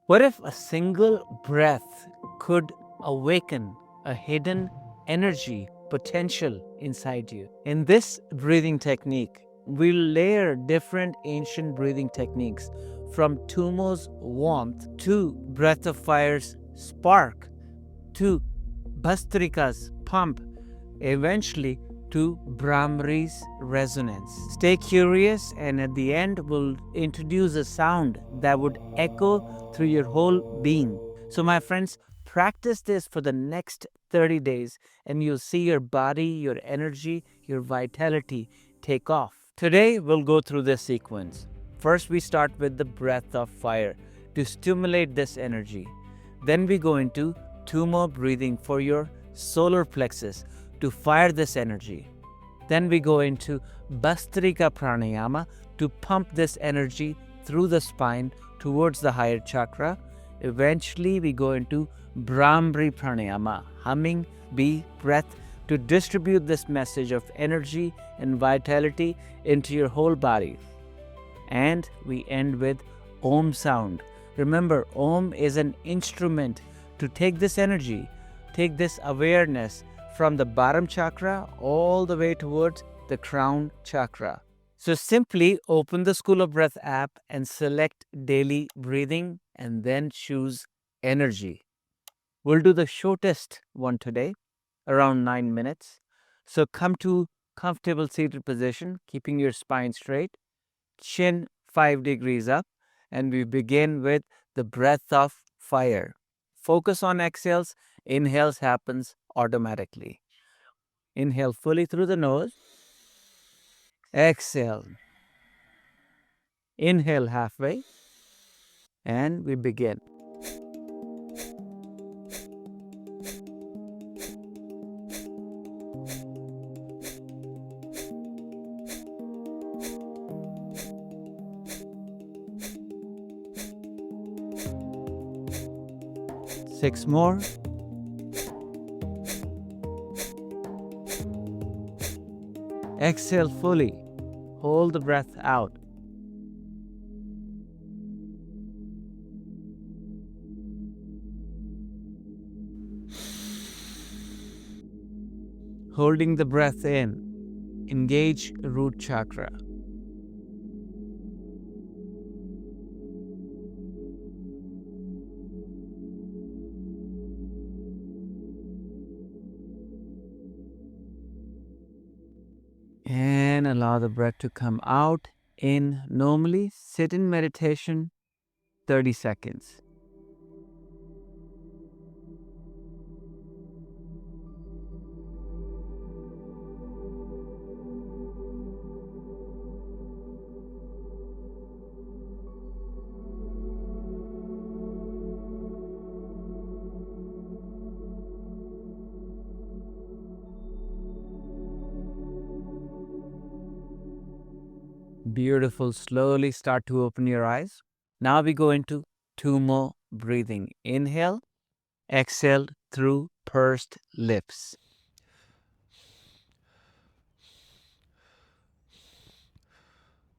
What if a single breath could awaken a hidden energy potential inside you? In this breathing technique, we'll layer different ancient breathing techniques from Tummo's warmth to Breath of Fire's spark to Bhastrika's pump, eventually to Bhramari's resonance. Stay curious, and at the end, we'll introduce a sound that would echo through your whole being. So, my friends, practice this for the next 30 days, and you'll see your body, your energy, your vitality take off. Today, we'll go through this sequence. First, we start with the breath of fire to stimulate this energy. Then, we go into Tummo breathing for your solar plexus to fire this energy. Then we go into Bhastrika Pranayama to pump this energy through the spine towards the higher chakra. Eventually, we go into Bhramari Pranayama, humming bee breath to distribute this message of energy and vitality into your whole body. And we end with Om sound. Remember, Om is an instrument to take this energy, take this awareness from the bottom chakra all the way towards the crown chakra. So simply open the School of Breath app and select daily breathing and then choose energy. We'll do the shortest one today, around 9 minutes. So come to comfortable seated position, keeping your spine straight, chin 5 degrees up, and we begin with the breath of fire. Focus on exhales. Inhales happens automatically. Inhale fully through the nose. Exhale. Inhale halfway. And we begin. Six more. Exhale fully. Hold the breath out. Holding the breath in. Engage root chakra. And allow the breath to come out in normally. Sit in meditation 30 seconds. Beautiful. Slowly start to open your eyes. Now we go into Tummo breathing. Inhale, exhale through pursed lips.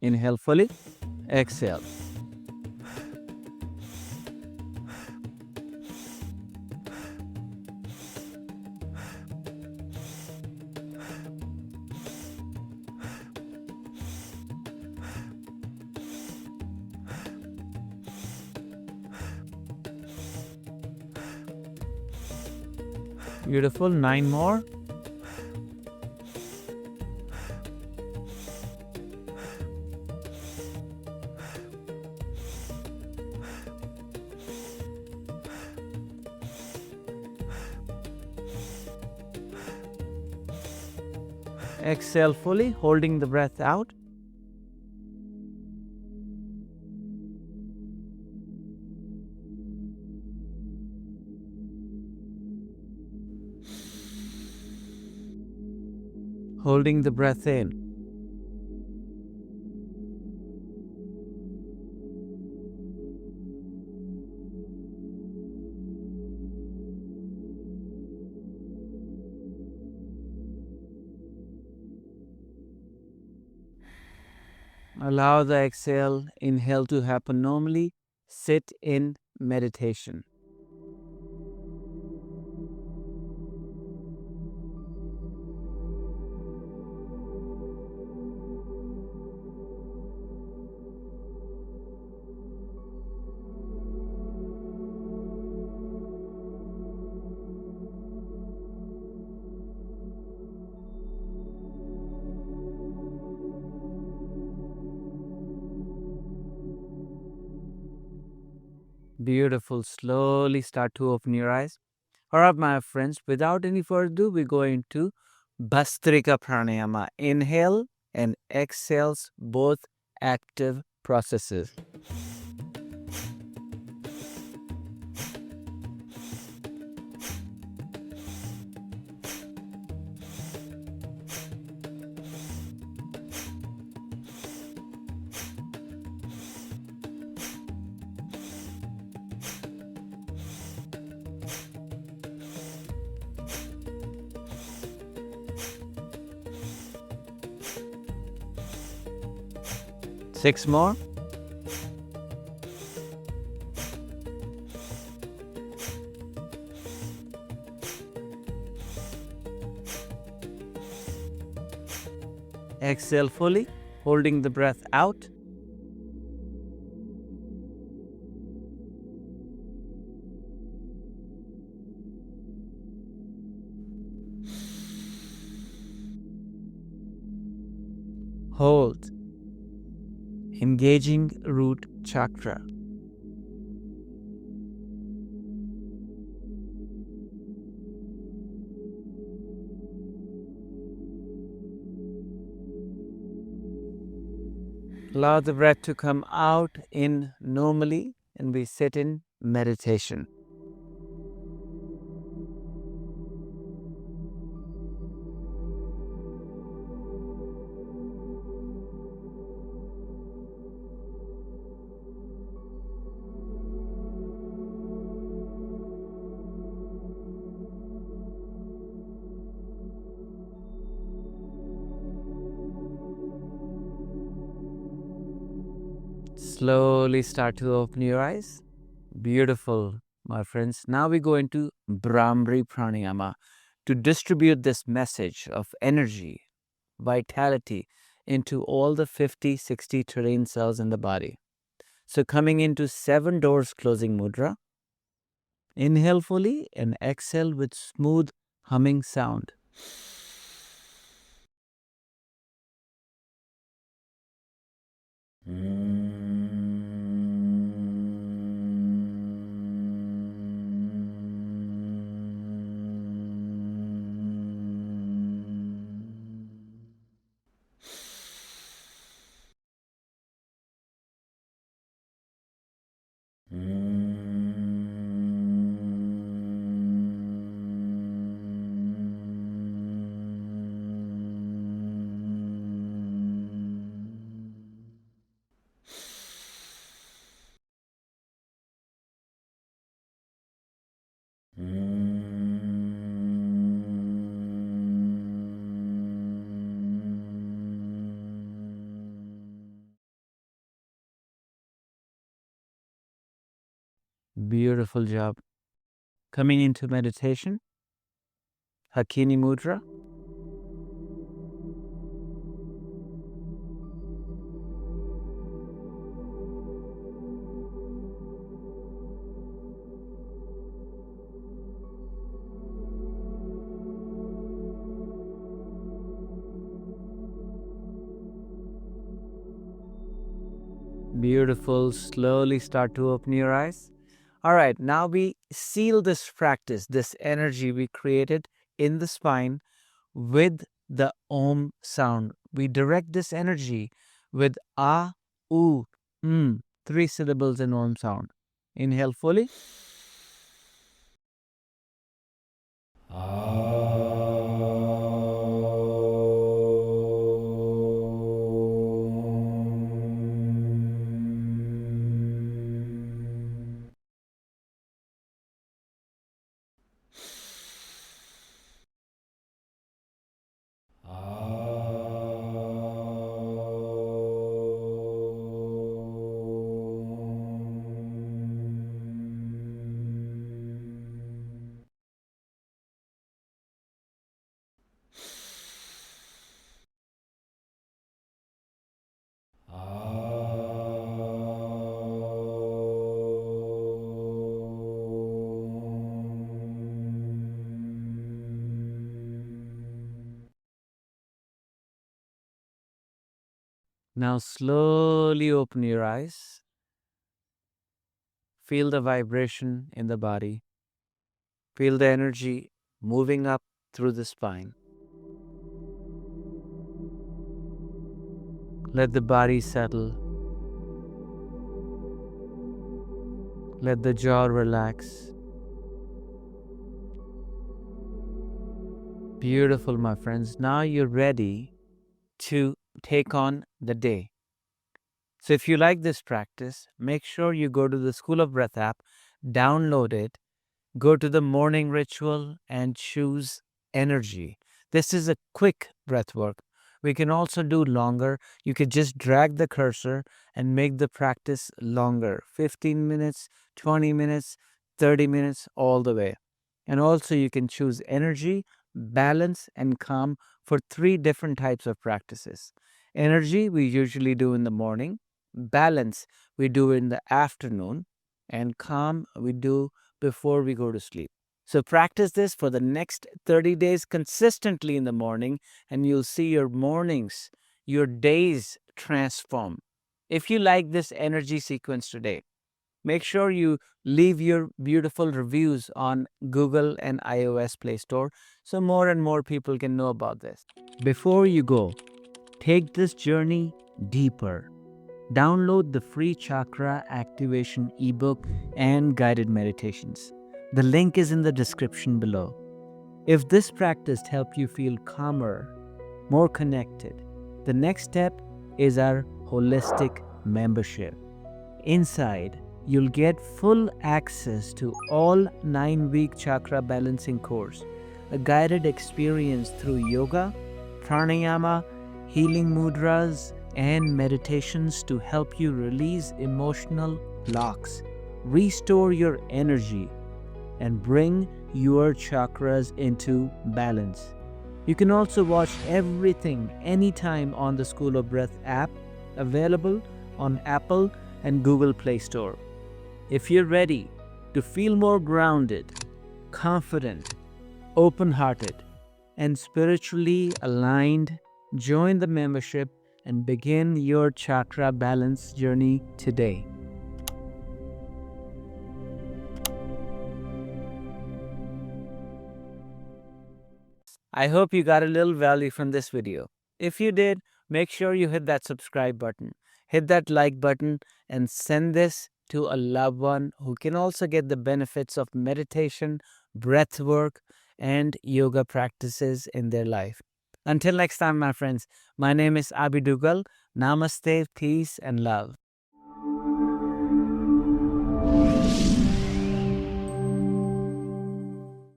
Inhale fully, exhale. Beautiful. 9 more. Exhale fully, holding the breath out. Holding the breath in. Allow the exhale, inhale to happen normally. Sit in meditation. Beautiful. Slowly start to open your eyes. All right, my friends, without any further ado, we go into Bhastrika Pranayama. Inhale and exhales, both active processes. Six more. Exhale fully, holding the breath out. Hold. Engaging root chakra. Allow the breath to come out in normally, and we sit in meditation. Slowly start to open your eyes. Beautiful, my friends. Now we go into Bhramari Pranayama to distribute this message of energy, vitality into all the 50, 60 terrain cells in the body. So coming into 7 doors closing mudra. Inhale fully and exhale with smooth humming sound. Beautiful job. Coming into meditation, Hakini Mudra. Beautiful. Slowly start to open your eyes. All right, now we seal this practice, this energy we created in the spine with the Om sound. We direct this energy with A, U, 3 syllables in Om sound. Inhale fully. Now slowly open your eyes. Feel the vibration in the body. Feel the energy moving up through the spine. Let the body settle. Let the jaw relax. Beautiful, my friends. Now you're ready to take on the day. So if you like this practice, make sure you go to the School of Breath app, download it, go to the morning ritual and choose energy. This is a quick breath work. We can also do longer. You could just drag the cursor and make the practice longer, 15 minutes, 20 minutes, 30 minutes, all the way. And also you can choose energy, balance, and calm for 3 different types of practices. Energy we usually do in the morning, balance we do in the afternoon, and calm we do before we go to sleep. So practice this for the next 30 days consistently in the morning, and you'll see your mornings, your days transform. If you like this energy sequence today, make sure you leave your beautiful reviews on Google and iOS Play Store so more and more people can know about this. Before you go, take this journey deeper. Download the free chakra activation ebook and guided meditations. The link is in the description below. If this practice helped you feel calmer, more connected, the next step is our holistic membership. Inside, you'll get full access to all 9-week chakra balancing course, a guided experience through yoga, pranayama, healing mudras, and meditations to help you release emotional blocks, restore your energy, and bring your chakras into balance. You can also watch everything anytime on the School of Breath app, available on Apple and Google Play Store. If you're ready to feel more grounded, confident, open-hearted, and spiritually aligned, join the membership and begin your chakra balance journey today. I hope you got a little value from this video. If you did, make sure you hit that subscribe button, hit that like button, and send this to a loved one who can also get the benefits of meditation, breath work, and yoga practices in their life. Until next time, my friends, my name is Abidugal. Namaste, peace, and love.